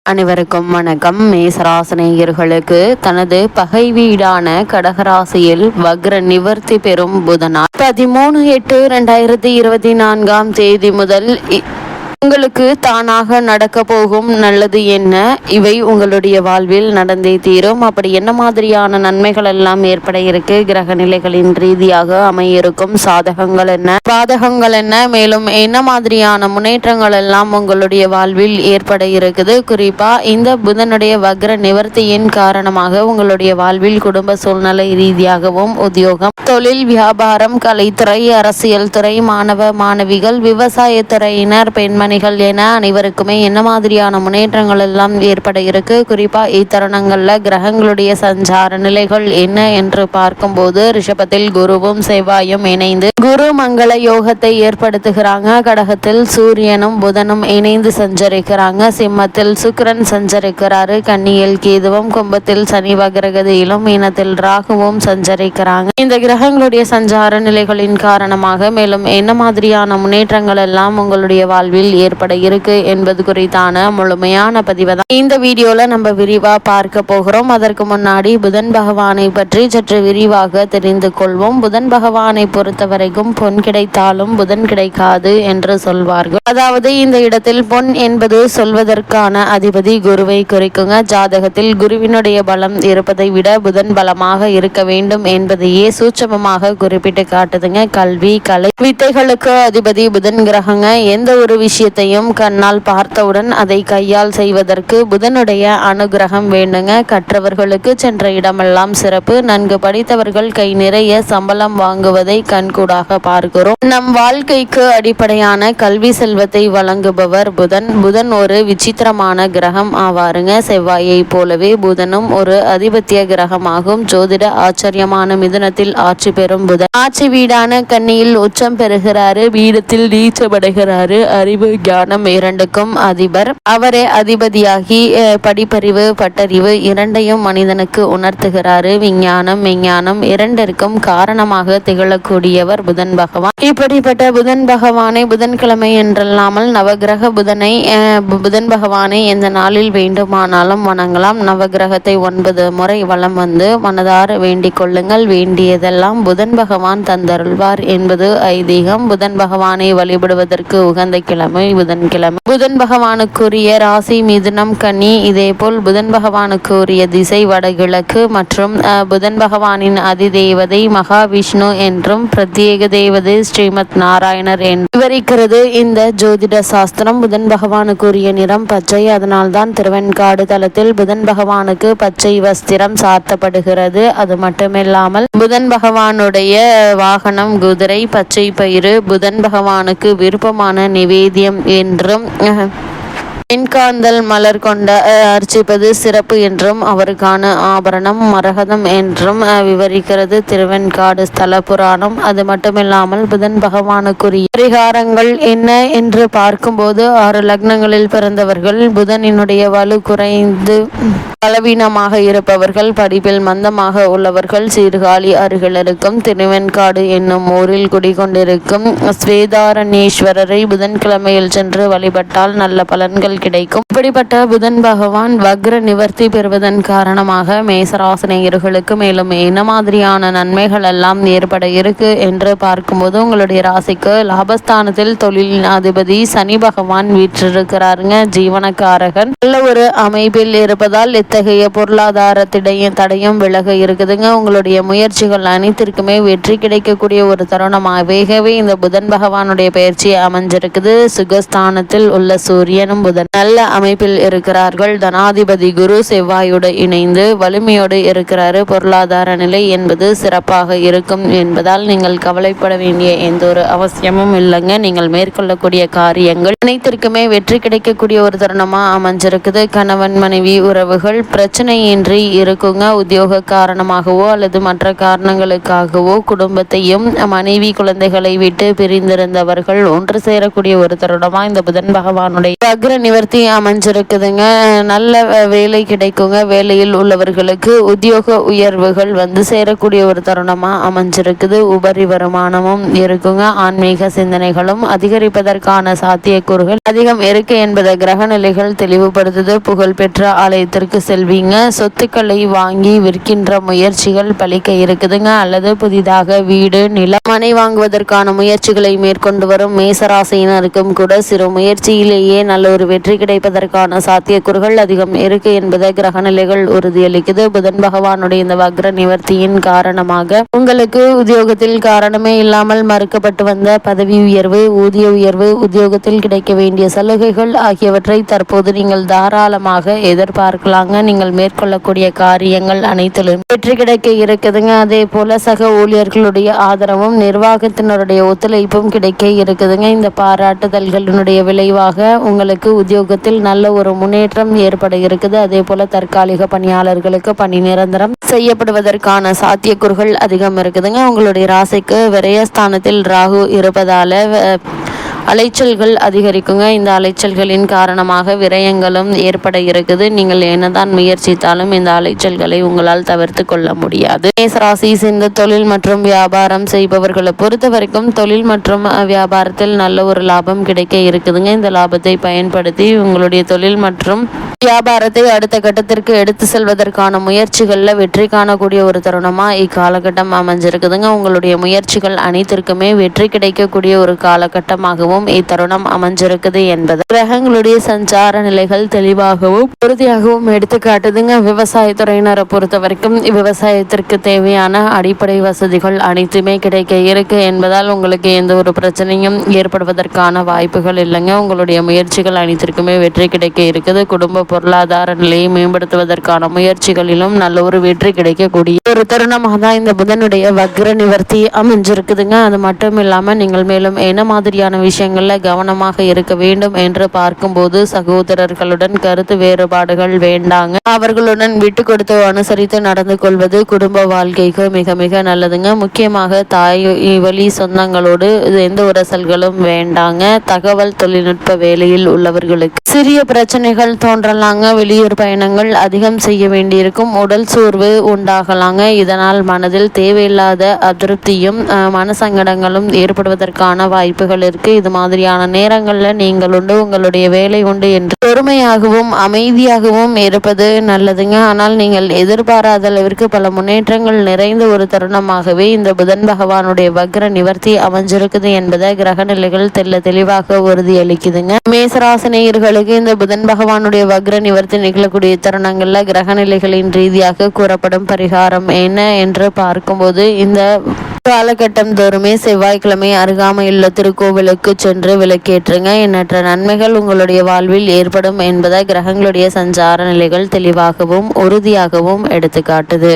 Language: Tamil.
அனைவருக்கும் வணக்கம். மேசராசினியர்களுக்கு தனது பகை வீடான கடகராசியில் வக்ர நிவர்த்தி பெறும் புதனார் 13/8/2024 முதல் உங்களுக்கு தானாக நடக்க போகும் நல்லது என்ன? இவை உங்களுடைய வாழ்வில் நடந்தே தீரும். அப்படி என்ன மாதிரியான நன்மைகள் எல்லாம் ஏற்பட இருக்கு? கிரக நிலைகளின் ரீதியாக அமையிருக்கும் சாதகங்கள் என்ன, பாதகங்கள் என்ன, மேலும் என்ன மாதிரியான முன்னேற்றங்கள் எல்லாம் உங்களுடைய வாழ்வில் ஏற்பட இருக்குது? குறிப்பா இந்த புதனுடைய வக்ர நிவர்த்தியின் காரணமாக உங்களுடைய வாழ்வில் குடும்ப சூழ்நிலை ரீதியாகவும், உத்தியோகம், தொழில், வியாபாரம், கலைத்துறை, அரசியல் துறை, மாணவ மாணவிகள், விவசாயத்துறையினர், பெண்மணிகள் என அனைவருக்குமே என்ன மாதிரியான முன்னேற்றங்கள் எல்லாம் ஏற்பட இருக்கு? குறிப்பா இத்தருணங்கள்ல கிரகங்களுடைய சஞ்சார நிலைகள் என்ன என்று பார்க்கும்போது, ரிஷபத்தில் குருவும் செவ்வாயும் இணைந்து குரு மங்கள யோகத்தை ஏற்படுத்துகிறாங்க. கடகத்தில் சூரியனும் புதனும் இணைந்து சஞ்சரிக்கிறாங்க. சிம்மத்தில் சுக்கிரன் சஞ்சரிக்கிறாரு. கன்னியில் கேதுவும், கும்பத்தில் சனி வக்ரகதியிலும், மீனத்தில் ராகுவும் சஞ்சரிக்கிறாங்க. இந்த கிரகங்களுடைய சஞ்சார நிலைகளின் காரணமாக மேலும் என்ன மாதிரியான முன்னேற்றங்கள் எல்லாம் உங்களுடைய வாழ்வில் ஏற்பட இருக்கு என்பது குறித்தான முழுமையான பதிவை தான் இந்த வீடியோல நம்ம விரிவா பார்க்க போகிறோம். அதற்கு முன்னாடி புதன் பகவானை பற்றி சற்று விரிவாக தெரிந்து கொள்வோம். புதன் பகவானை பொறுத்த வரைக்கும் பொன் கிடைத்தாலும் புதன் கிடைக்காது என்று சொல்வார்கள். அதாவது இந்த இடத்தில் பொன் என்பது சொல்வதற்கான அதிபதி குருவை குறிக்குங்க. ஜாதகத்தில் குருவினுடைய பலம் இருப்பதை விட புதன் பலமாக இருக்க வேண்டும் என்பதையே சூட்சமமாக குறிப்பிட்டு காட்டுதுங்க. கல்வி, கலை, வித்தைகளுக்கு அதிபதி புதன் கிரகங்க. எந்த ஒரு விஷயத்தையும் கண்ணால் பார்த்தவுடன் அதை கையால் செய்வதற்கு புதனுடைய அனுகிரகம் வேண்டுங்க. கற்றவர்களுக்கு சென்ற இடமெல்லாம் சிறப்பு. நன்கு படித்தவர்கள் கை நிறைய சம்பளம் வாங்குவதை கண்கூடாக பார்க்கிறோம். நம் வாழ்க்கைக்கு அடிப்படையான கல்வி செல்வத்தை வழங்குபவர் புதன். புதன் ஒரு விசித்திரமான கிரகம் ஆவாருங்க. செவ்வாயை போலவே புதனும் ஒரு அதிபத்திய கிரகமாகும். ஜோதிட ஆச்சரியமான மிதுனத்தில் ஆட்சி பெறும் புதன் ஆட்சி வீடான கன்னியில் உச்சம் பெறுகிறாரு. வீடத்தில் நீச்சமடைகிறாரு. அறிவு, ஞானம் இரண்டுக்கும் அதிபர். அவரே அதிபதியாகி படிப்பறிவு, பட்டறிவு இரண்டையும் மனிதனுக்கு உணர்த்துகிறாரு. விஞ்ஞானம், மெஞ்ஞானம் இரண்டிற்கும் காரணமாக திகழக்கூடியவர் புதன் பகவான். இப்படிப்பட்ட புதன் பகவானை புதன்கிழமை என்றல்லாமல் நவகிரக புதன் பகவானை எந்த நாளில் வேண்டுமானாலும் வணங்கலாம். நவகிரகத்தை 9 முறை வலம் வந்து மனதார வேண்டிக் கொள்ளுங்கள். வேண்டியதெல்லாம் புதன் பகவான் தந்தருள்வார் என்பது ஐதீகம். புதன் பகவானை வழிபடுவதற்கு உகந்த கிழமை புதன்கிழமை. புதன் பகவானுக்குரிய ராசி மிதுனம், கன்னி. இதே போல் புதன் பகவானுக்குரிய திசை வடகிழக்கு மற்றும் புதன் பகவானின் அதிதேவதை மகாவிஷ்ணு என்றும் பிரத்யேக தேவதை ஸ்ரீமத் நாராயணர் என்று விவரிக்கிறது இந்த ஜோதிட சாஸ்திரம். புதன் பகவானுக்குரிய நிறம் பச்சை. அதனால்தான் திருவெண்காடு தலத்தில் புதன் பகவானுக்கு பச்சை வஸ்திரம் சாத்தப்படுகிறது. அது மட்டுமில்லாமல் புதன் பகவானுடைய வாகனம் குதிரை. பச்சை பயிறு புதன் பகவானுக்கு விருப்பமான நிவேதியம் என்றும் வெண்காந்தல் மலர் கொண்ட அர்ச்சிப்பது சிறப்பு என்றும் அவருக்கான ஆபரணம் மரகதம் என்றும் விவரிக்கிறது திருவெண்காடு ஸ்தல புராணம். அது மட்டுமில்லாமல் புதன் பகவானுக்குரிய பரிகாரங்கள் என்ன என்று பார்க்கும்போது 6 லக்னங்களில் பிறந்தவர்கள், புதனினுடைய வலு குறைந்து பலவீனமாக இருப்பவர்கள், படிப்பில் மந்தமாக உள்ளவர்கள், சீர்காழி அருகில் இருக்கும் திருவெண்காடு என்னும் ஊரில் குடிகொண்டிருக்கும் ஸ்வேதாரண்யேஸ்வரரை புதன்கிழமையில் சென்று வழிபட்டால் நல்ல பலன்கள் கிடைக்கும். இப்படிப்பட்ட புதன் பகவான் வக்ர நிவர்த்தி பெறுவதன் காரணமாக மேசராசினியர்களுக்கு மேலும் என்ன மாதிரியான நன்மைகள் எல்லாம் ஏற்பட இருக்கு என்று பார்க்கும்போது, உங்களுடைய ராசிக்கு லாபஸ்தானத்தில் தொழில் அதிபதி சனி பகவான் வீற்றிருக்கிறாருங்க. ஜீவனக்காரகன் நல்ல ஒரு அமைப்பில் இருப்பதால் இத்தகைய பொருளாதார தடையும் விலக இருக்குதுங்க. உங்களுடைய முயற்சிகள் அனைத்திற்குமே வெற்றி கிடைக்கக்கூடிய ஒரு தருணமாகவே இந்த புதன் பகவானுடைய பயிற்சி அமைஞ்சிருக்குது. சுகஸ்தானத்தில் உள்ள சூரியனும் புதன் நல்ல அமைப்பில் இருக்கிறார்கள். தனாதிபதி குரு செவ்வாயோடு இணைந்து வலிமையோடு இருக்கிறாரு. பொருளாதார நிலை என்பது சிறப்பாக இருக்கும் என்பதால் நீங்கள் கவலைப்பட வேண்டிய எந்த ஒரு அவசியமும் இல்லைங்க. நீங்கள் மேற்கொள்ளக்கூடிய காரியங்கள் அனைத்திற்குமே வெற்றி கிடைக்கக்கூடிய ஒரு தருணமா அமைஞ்சிருக்குது. கணவன் மனைவி உறவுகள் பிரச்சனையின்றி இருக்குங்க. உத்தியோக காரணமாகவோ அல்லது மற்ற காரணங்களுக்காகவோ குடும்பத்தையும் மனைவி குழந்தைகளை விட்டு பிரிந்திருந்தவர்கள் ஒன்று சேரக்கூடிய ஒரு தருணமா இந்த புதன் பகவானுடைய வக்ர நிவர்த்தி அமைஞ்சிருக்குதுங்க. நல்ல வேலை கிடைக்குங்க. வேலையில் உள்ளவர்களுக்கு உத்தியோக உயர்வுகள் வந்து சேரக்கூடிய ஒரு தருணமாக அமைஞ்சிருக்குது. உபரி வருமானமும் இருக்குங்க. ஆன்மீக சிந்தனைகளும் அதிகரிப்பதற்கான சாத்தியக்கூறுகள் அதிகம் இருக்கு என்பதை கிரக நிலைகள் தெளிவுபடுத்துது. புகழ்பெற்ற ஆலயத்திற்கு செல்வீங்க. சொத்துக்களை வாங்கி விற்கின்ற முயற்சிகள் பலிக்க இருக்குதுங்க. அல்லது புதிதாக வீடு, நிலம், மனை வாங்குவதற்கான முயற்சிகளை மேற்கொண்டு வரும் மேசராசியினருக்கும் கூட சிறு முயற்சியிலேயே நல்ல ஒரு வெற்றி கிடைப்பதற்கான சாத்தியக்கூறுகள் அதிகம் இருக்கு என்பதை கிரகநிலைகள் உறுதியளிக்குது. புதன் பகவானுடைய இந்த வக்ர நிவர்த்தியின் காரணமாக உங்களுக்கு உத்தியோகத்தில் காரணமே இல்லாமல் மறுக்கப்பட்டு வந்த பதவி உயர்வு, ஊதிய உயர்வு, உத்தியோகத்தில் கிடைக்க வேண்டிய சலுகைகள் ஆகியவற்றை தற்போது நீங்கள் தாராளமாக எதிர்பார்க்கலாங்க. நீங்கள் மேற்கொள்ளக்கூடிய காரியங்கள் அனைத்திலும் வெற்றி கிடைக்க இருக்குதுங்க. அதே போல சக ஊழியர்களுடைய ஆதரவும் நிர்வாகத்தினருடைய ஒத்துழைப்பும் கிடைக்க இருக்குதுங்க. இந்த பாராட்டுதல்களினுடைய விளைவாக உங்களுக்கு உத்தியோகத்தில் நல்ல ஒரு முன்னேற்றம் ஏற்பட இருக்குது. அதே போல தற்காலிக பணியாளர்களுக்கு பணி நிரந்தரம் செய்யப்படுவதற்கான சாத்தியக்கூறுகள் அதிகம் இருக்குதுங்க. உங்களுடைய ராசிக்கு விரயஸ்தானத்தில் ராகு இருப்பதால அலைச்சல்கள் அதிகரிக்குங்க. இந்த அலைச்சல்களின் காரணமாக விரயங்களும் ஏற்பட இருக்குது. நீங்கள் என்னதான் முயற்சித்தாலும் இந்த அலைச்சல்களை உங்களால் தவிர்த்து கொள்ள முடியாது. மேசராசி இந்த தொழில் மற்றும் வியாபாரம் செய்பவர்களை பொறுத்த வரைக்கும் தொழில் மற்றும் வியாபாரத்தில் நல்ல ஒரு லாபம் கிடைக்க இருக்குதுங்க. இந்த லாபத்தை பயன்படுத்தி உங்களுடைய தொழில் மற்றும் வியாபாரத்தை அடுத்த கட்டத்திற்கு எடுத்து செல்வதற்கான முயற்சிகளில் வெற்றி காணக்கூடிய ஒரு தருணமாக இக்காலகட்டம் அமைஞ்சிருக்குதுங்க. உங்களுடைய முயற்சிகள் அனைத்திற்குமே வெற்றி கிடைக்கக்கூடிய ஒரு காலகட்டமாகவும் இத்தருணம் அமைஞ்சிருக்குது என்பது கிரகங்களுடைய சஞ்சார நிலைகள் தெளிவாகவும் உறுதியாகவும் எடுத்து காட்டுதுங்க. விவசாயத்துறையினரை பொறுத்த வரைக்கும் விவசாயத்திற்கு தேவையான அடிப்படை வசதிகள் அனைத்துமே கிடைக்க இருக்கு என்பதால் உங்களுக்கு எந்த ஒரு பிரச்சனையும் ஏற்படுவதற்கான வாய்ப்புகள் இல்லைங்க. உங்களுடைய முயற்சிகள் அனைத்திற்குமே வெற்றி கிடைக்க இருக்குது. குடும்ப பொருளாதார நிலையை மேம்படுத்துவதற்கான முயற்சிகளிலும் நல்ல ஒரு வெற்றி கிடைக்கக்கூடிய ஒரு தருணமாக தான் இந்த புதனுடைய வக்ர நிவர்த்தி அமைஞ்சிருக்குதுங்க. அது மட்டும் இல்லாமல் நீங்கள் மேலும் என்ன மாதிரியான விஷயங்கள்ல கவனமாக இருக்க வேண்டும் என்று பார்க்கும்போது சகோதரர்களுடன் கருத்து வேறுபாடுகள் வேண்டாங்க. அவர்களுடன் விட்டு கொடுத்து அனுசரித்து நடந்து கொள்வது குடும்ப வாழ்க்கைக்கு மிக மிக நல்லதுங்க. முக்கியமாக தாய் வழி சொந்தங்களோடு எந்த உரசல்களும் வேண்டாங்க. தகவல் தொழில்நுட்ப வேலையில் உள்ளவர்களுக்கு சிறிய பிரச்சனைகள் தோன்றலாங்க. வெளியூர் பயணங்கள் அதிகம் செய்ய வேண்டியிருக்கும். உடல் சோர்வு உண்டாகலாங்க. இதனால் மனதில் தேவையில்லாத அதிருப்தியும் மனசங்கடங்களும் ஏற்படுவதற்கான வாய்ப்புகள் இருக்கு. இது மாதிரியான நேரங்களில் நீங்கள் உண்டு, உங்களுடைய வேலை உண்டு என்று பொறுமையாகவும் அமைதியாகவும் இருப்பது நல்லதுங்க. ஆனால் நீங்கள் எதிர்பாராத அளவிற்கு பல முன்னேற்றங்கள் நிறைந்த ஒரு தருணமாகவே இந்த புதன் பகவானுடைய வக்ர நிவர்த்தி அமைஞ்சிருக்குது என்பதை கிரகநிலைகள் தெளிவாக உறுதியளிக்குதுங்க. மேசராசினியர்களுக்கு இந்த புதன் பகவானுடைய வக்ர நிவர்த்தி நிகழக்கூடிய தருணங்கள்ல கிரகநிலைகளின் ரீதியாக கூறப்படும் பரிகாரம் என்ன என்று பார்க்கும்போது இந்த காலகட்டம் தோறுமே செவ்வாய்க்கிழமை அருகாமையுள்ள திருக்கோவிலுக்கு சென்று விளக்கேற்றுங்க. எண்ணற்ற நன்மைகள் உங்களுடைய வாழ்வில் ஏற்படும் என்பதை கிரகங்களுடைய சஞ்சார நிலைகள் தெளிவாகவும் உறுதியாகவும் எடுத்துக்காட்டுது.